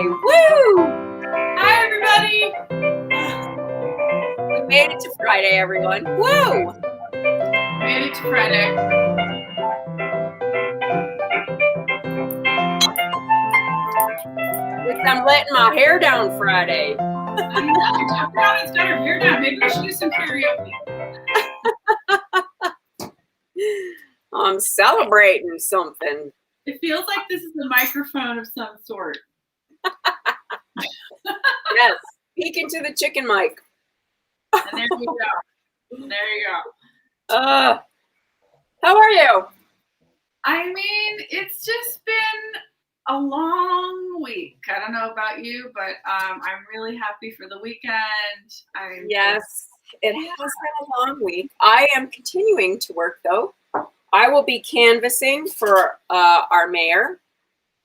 Friday. Woo! Hi, everybody. We made it to Friday, everyone. Woo! Made it to Friday. I'm letting my hair down Friday. I know. Deborah's got her hair down. Maybe we should do some karaoke. I'm celebrating something. It feels like this is a microphone of some sort. Yes. Peek into the chicken mic. And there you go. There you go. How are you? I mean, it's just been a long week. I don't know about you, but I'm really happy for the weekend. Yes, it has been a long week. I am continuing to work, though. I will be canvassing for our mayor,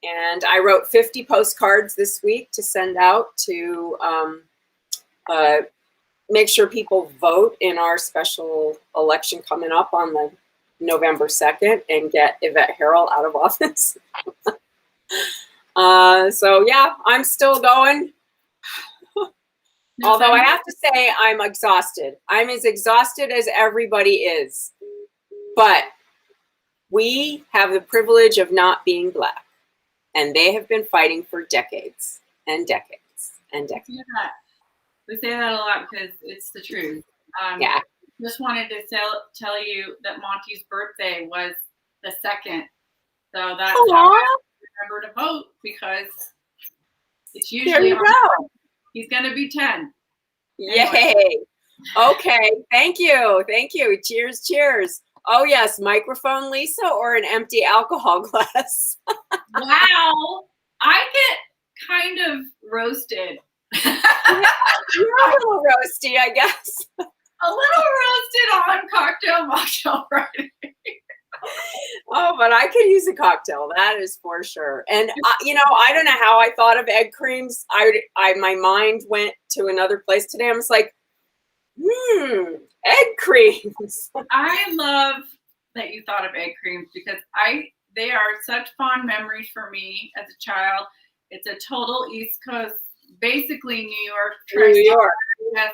and I wrote 50 postcards this week to send out to make sure people vote in our special election coming up on the November 2nd and get Yvette Harrell out of office. So yeah, I'm still going. Although I have to say I'm exhausted. I'm as exhausted as everybody is. But we have the privilege of not being Black. And they have been fighting for decades and decades and decades. We say that a lot because it's the truth. Yeah. Just wanted to tell you that Monty's birthday was the 2nd. So that's how I remember to vote, because it's usually he's going to be 10. Yay. Anyway. Okay. Thank you. Thank you. Cheers. Cheers. Oh, yes. Microphone, Lisa, or an empty alcohol glass? Wow. I get kind of roasted. You're a little roasty, I guess. A little roasted on cocktail mocktail Friday. Oh, but I could use a cocktail. That is for sure. And I don't know how I thought of egg creams. My mind went to another place today. I was like, egg creams. I love that you thought of egg creams, because they are such fond memories for me as a child. It's a total East Coast, basically New York.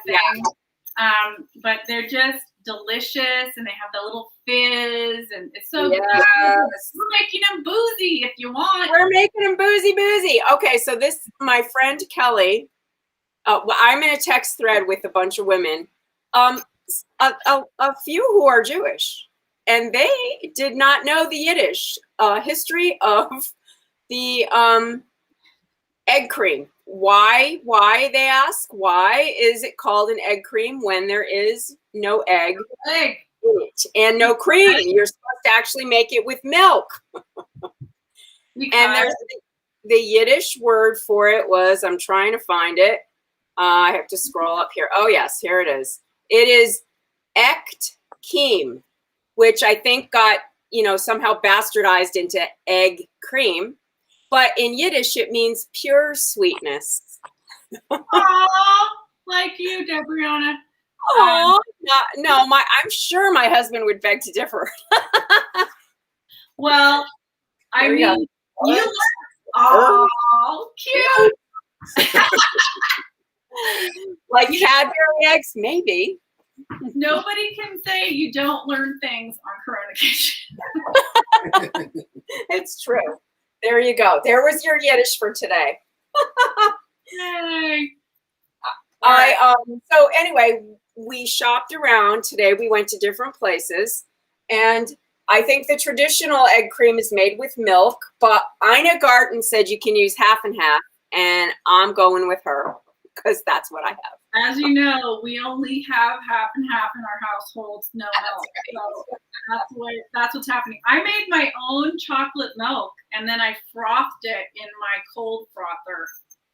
Thing. But they're just delicious, and they have the little fizz, and it's so good. We're making them boozy if you want. We're making them boozy. Okay, so my friend Kelly, I'm in a text thread with a bunch of women, a few who are Jewish, and they did not know the Yiddish history of the egg cream. Why, they ask, why is it called an egg cream when there is no egg in it and no cream? You're supposed to actually make it with milk. And there's the Yiddish word for it was, I'm trying to find it. I have to scroll up here. Oh, yes, here it is. It is echt kiem, which I think got, somehow bastardized into egg cream. But in Yiddish, it means pure sweetness. Aww, like you, Debriana. Oh, no, I'm sure my husband would beg to differ. Well, I mean, you look cute. Like Cadbury eggs, maybe. Nobody can say you don't learn things on Coronication. It's true. There you go. There was your Yiddish for today. Yay. So anyway, we shopped around today. We went to different places, and I think the traditional egg cream is made with milk, but Ina Garten said you can use half and half, and I'm going with her because that's what I have. As you know, we only have half and half in our households, no milk. So that's what's happening. I made my own chocolate milk, and then I frothed it in my cold frother.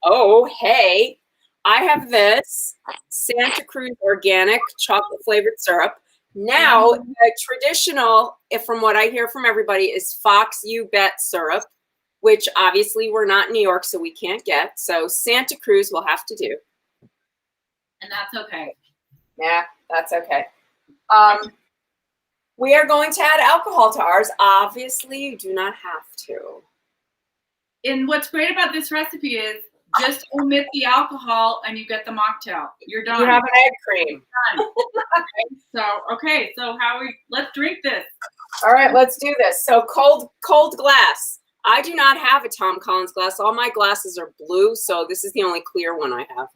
Oh, hey, I have this Santa Cruz organic chocolate flavored syrup. Now, the traditional, from what I hear from everybody, is Fox You Bet syrup, which obviously we're not in New York, so we can't get. So Santa Cruz will have to do. And that's okay. Yeah, that's okay. We are going to add alcohol to ours. Obviously, you do not have to. And what's great about this recipe is Just omit the alcohol and you get the mocktail. You're done. You have an egg cream. Done. So let's drink this. All right, let's do this. So cold glass. I do not have a Tom Collins glass. All my glasses are blue, so this is the only clear one I have.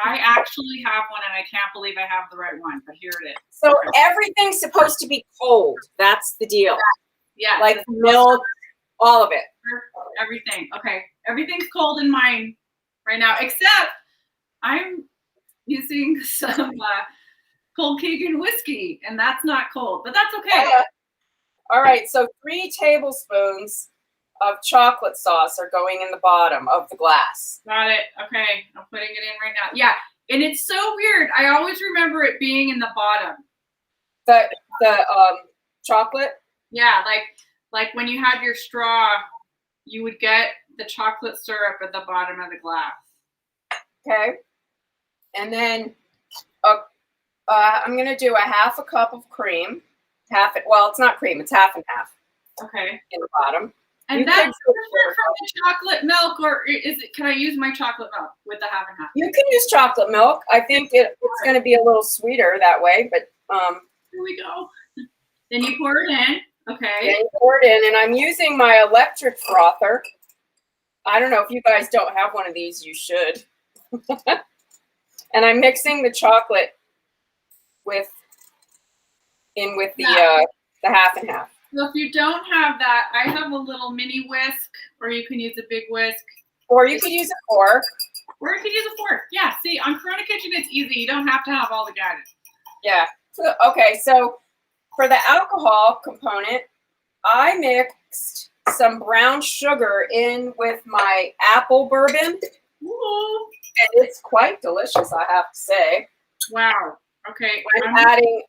I actually have one, and I can't believe I have the right one, but here it is. So everything's supposed to be cold. That's the deal. Yeah. Like milk, all of it. Everything. Okay. Everything's cold in mine right now, except I'm using some cold Keegan whiskey, and that's not cold, but that's okay. All right, so 3 tablespoons of chocolate sauce are going in the bottom of the glass. Got it. Okay, I'm putting it in right now. Yeah, and it's so weird. I always remember it being in the bottom. The chocolate? Yeah, like when you had your straw, you would get the chocolate syrup at the bottom of the glass. Okay. And then I'm going to do a half a cup of cream. Well, it's not cream. It's half and half. Okay. In the bottom. And that's different from the chocolate milk, or can I use my chocolate milk with the half and half? You can use chocolate milk. I think it's going to be a little sweeter that way, but here we go. Then you pour it in. Okay. Then you pour it in, and I'm using my electric frother. I don't know if you guys don't have one of these, you should. And I'm mixing the chocolate with the half and half. So if you don't have that, I have a little mini whisk, or you can use a big whisk. Or you could use a fork. Or you could use a fork. Yeah, see, on Corona Kitchen, it's easy. You don't have to have all the guidance. Yeah. So, okay, so for the alcohol component, I mixed some brown sugar in with my apple bourbon. Ooh. And it's quite delicious, I have to say. Wow. Okay. I'm adding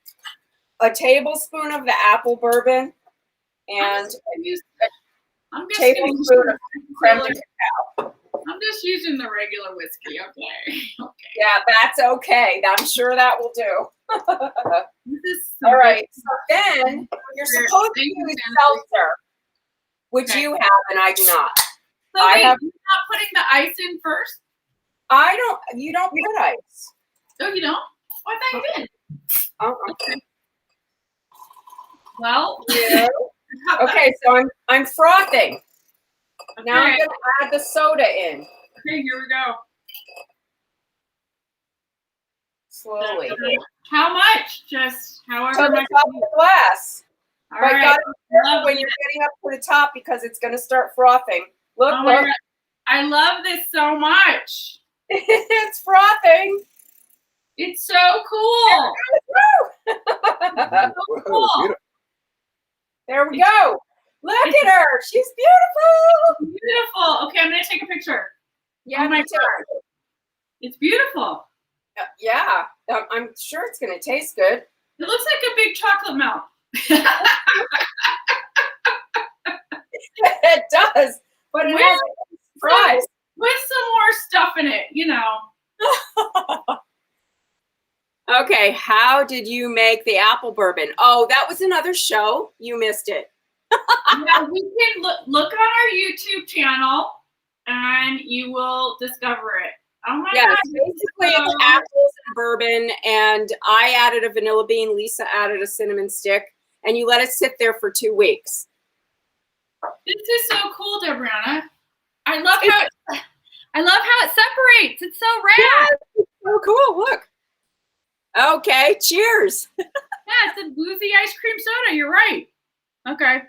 a tablespoon of the apple bourbon and a tablespoon of creme de cacao. I'm just using the regular whiskey. Okay. Okay. Yeah, that's okay. I'm sure that will do. All right. So then you're supposed to use seltzer, which you have and I do not. So wait, you're not putting the ice in first? You don't put ice. Oh, you don't? Oh, I thought you did. Oh, okay. Well, yeah. Okay, so I'm frothing. Okay. Now I'm going to add the soda in. Okay, here we go. Slowly. How much? Just however to the much. top of the glass. All but right. got to be careful when you're getting up to the top because it's going to start frothing. Look, Oh look. I love this so much. It's frothing. It's so cool. So cool. There we go. Look at her. She's beautiful. Beautiful. Okay, I'm going to take a picture. Yeah, oh my God. It's beautiful. Yeah. I'm sure it's going to taste good. It looks like a big chocolate melt. It does. But it has a surprise. With some more stuff in it, you know. Okay, how did you make the apple bourbon? Oh, that was another show. You missed it. Yeah, we can look on our YouTube channel and you will discover it. Oh my God. Basically it's apples and bourbon, and I added a vanilla bean, Lisa added a cinnamon stick, and you let it sit there for 2 weeks. This is so cool, Debriana. I love how it separates. It's so rad. Yeah, it's so cool. Look. Okay, cheers. Yeah, it's a boozy ice cream soda. You're right. Okay.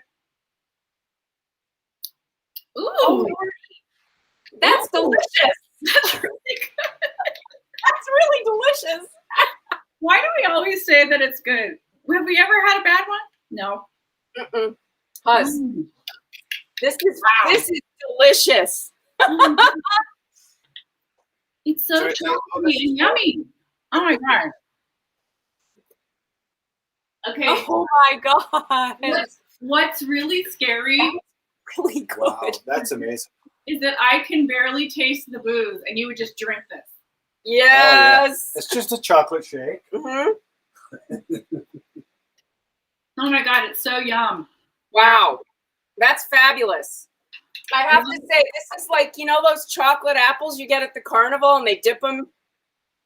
Ooh. Oh, that's delicious. That's really good. That's really delicious. Why do we always say that it's good? Have we ever had a bad one? No. Huss. This is delicious. It's so chocolatey and yummy. Oh my God. Okay. Oh my God. What's really scary? Really good. Wow, that's amazing. Is that I can barely taste the booze, and you would just drink this. Yes. It's just a chocolate shake. Mm-hmm. Oh my God, it's so yum. Wow. That's fabulous. I have to say, this is like, you know, those chocolate apples you get at the carnival and they dip them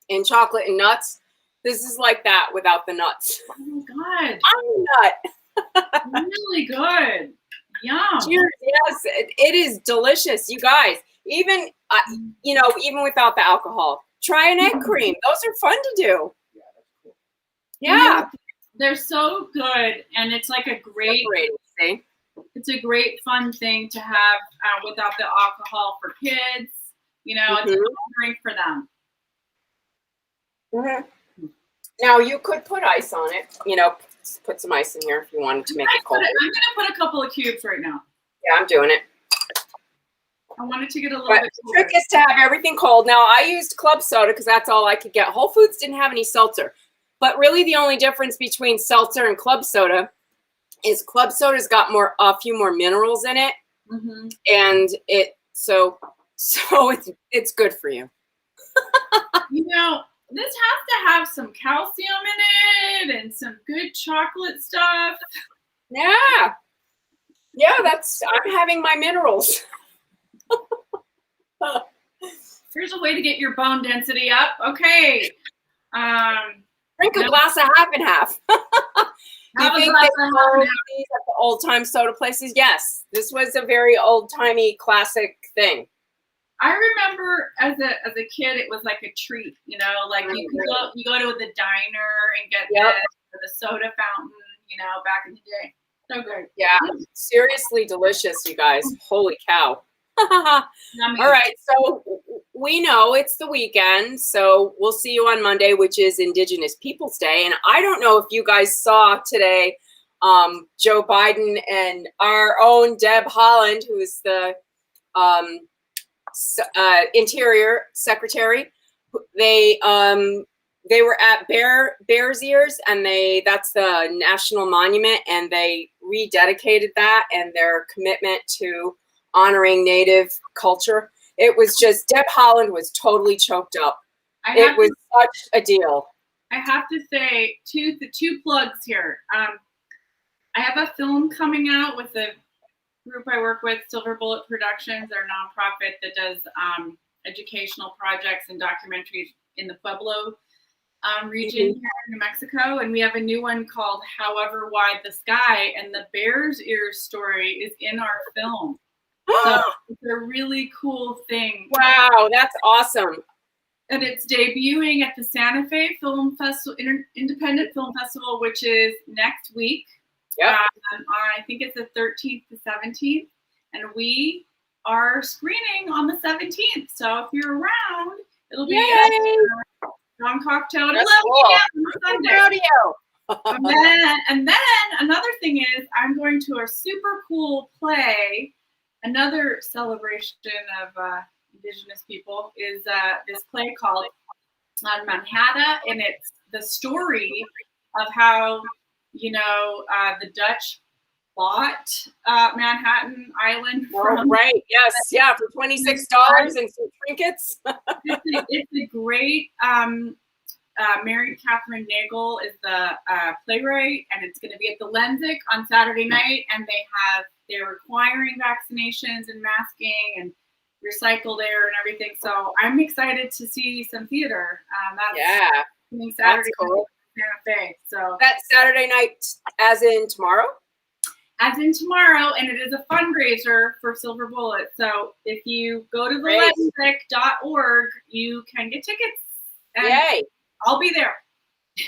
in chocolate and nuts. This is like that without the nuts. Oh my God. I'm a nut. Really good. Yum. Cheers. Yes, it is delicious, you guys. Even, you know, even without the alcohol, try an egg cream. Those are fun to do. Yeah, that's cool. Yeah. They're so good. And it's like a great, See? it's a great fun thing to have without the alcohol for kids. You know, it's a fun drink for them. Mm-hmm. Now you could put ice on it. You know, put some ice in here if you wanted to make it cold. I'm going to put a couple of cubes right now. Yeah, I'm doing it. I wanted to get a little But bit the trick is to have everything cold. Now I used club soda because that's all I could get. Whole Foods didn't have any seltzer. But really the only difference between seltzer and club soda is club soda's got a few more minerals in it. Mm-hmm. And so it's good for you. You know, this has to have some calcium in it and some good chocolate stuff. Yeah. Yeah, I'm having my minerals. Here's a way to get your bone density up. Okay. Drink a glass of half and half. Have You a think glass they of half and serve these at the old-time soda places? Yes. This was a very old-timey classic thing. I remember as a kid, it was like a treat, you know, like you go to the diner and get the soda fountain, you know, back in the day. So good. Yeah, seriously delicious, you guys. Holy cow. Yummy. All right, so we know it's the weekend, so we'll see you on Monday, which is Indigenous Peoples Day. And I don't know if you guys saw today, Joe Biden and our own Deb Haaland, who is the Interior Secretary. They were at Bears Ears, and that's the national monument, and they rededicated that and their commitment to honoring Native culture. It was just, Deb Haaland was totally choked up. It was such a deal. I have to say, the two plugs here. I have a film coming out with the group I work with, Silver Bullet Productions. They're a nonprofit that does educational projects and documentaries in the Pueblo region here in New Mexico. And we have a new one called However Wide the Sky, and the Bears Ears story is in our film. So it's a really cool thing. Wow, that's awesome. And it's debuting at the Santa Fe Film Festival, Independent Film Festival, which is next week. Yep. I think it's the 13th to 17th. And we are screening on the 17th. So if you're around, it'll be at John Cocktail at 11 p.m. on Sunday. Proud of you. and then another thing is I'm going to a super cool play. Another celebration of Indigenous people is this play called Manhattan, and it's the story of how, you know, the Dutch bought Manhattan Island from. Right, yes, yeah, for $26 and some trinkets. It's a great. Mary Catherine Nagel is the playwright, and it's going to be at the Lensic on Saturday night, and they're requiring vaccinations and masking and recycled air and everything. So I'm excited to see some theater. Saturday that's cool. Santa Fe. So that's Saturday night, as in tomorrow. As in tomorrow, and it is a fundraiser for Silver Bullet. So if you go to the lensic.org, you can get tickets. And yay! I'll be there.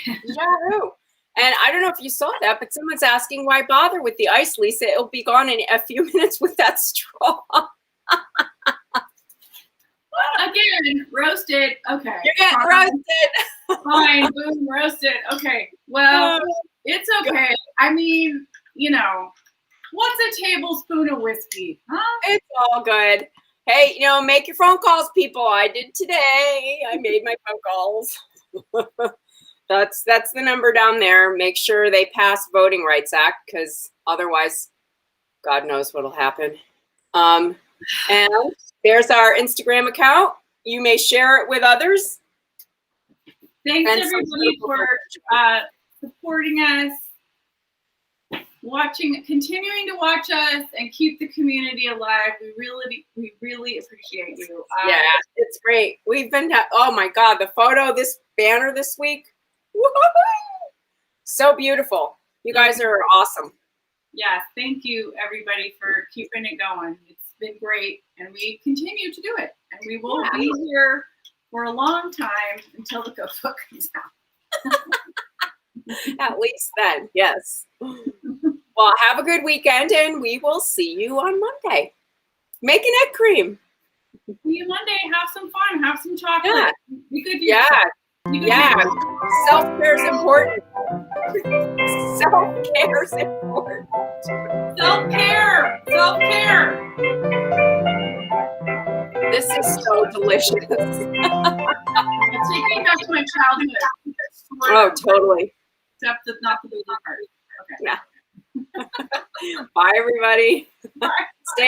Yahoo! And I don't know if you saw that, but someone's asking why bother with the ice, Lisa. It'll be gone in a few minutes with that straw. Again, roasted. Okay. You're getting roasted. Fine, boom, roasted. Okay. Well, it's okay. I mean, you know, what's a tablespoon of whiskey? Huh? It's all good. Hey, you know, make your phone calls, people. I did today. I made my phone calls. That's the number down there. Make sure they pass Voting Rights Act, because otherwise, God knows what'll happen. And there's our Instagram account. You may share it with others. Thanks everybody for supporting us. continuing to watch us and keep the community alive. We really appreciate you. Yeah, it's great. We've been, oh my God, the photo, this banner this week. Woo-hoo-hoo! So beautiful. You guys are awesome. Yeah, thank you everybody for keeping it going. It's been great, and we continue to do it. And we will be here for a long time until the cookbook comes out. At least then, yes. Well, have a good weekend, and we will see you on Monday. Make an egg cream. See you Monday. Have some fun. Have some chocolate. Yeah. We could do Yeah. Self-care is important. Self-care is important. Self-care. Self-care. This is so delicious. It's taking back to my childhood. Oh, totally. Except not the baby part. Okay. Yeah. Bye, everybody. Bye. Stay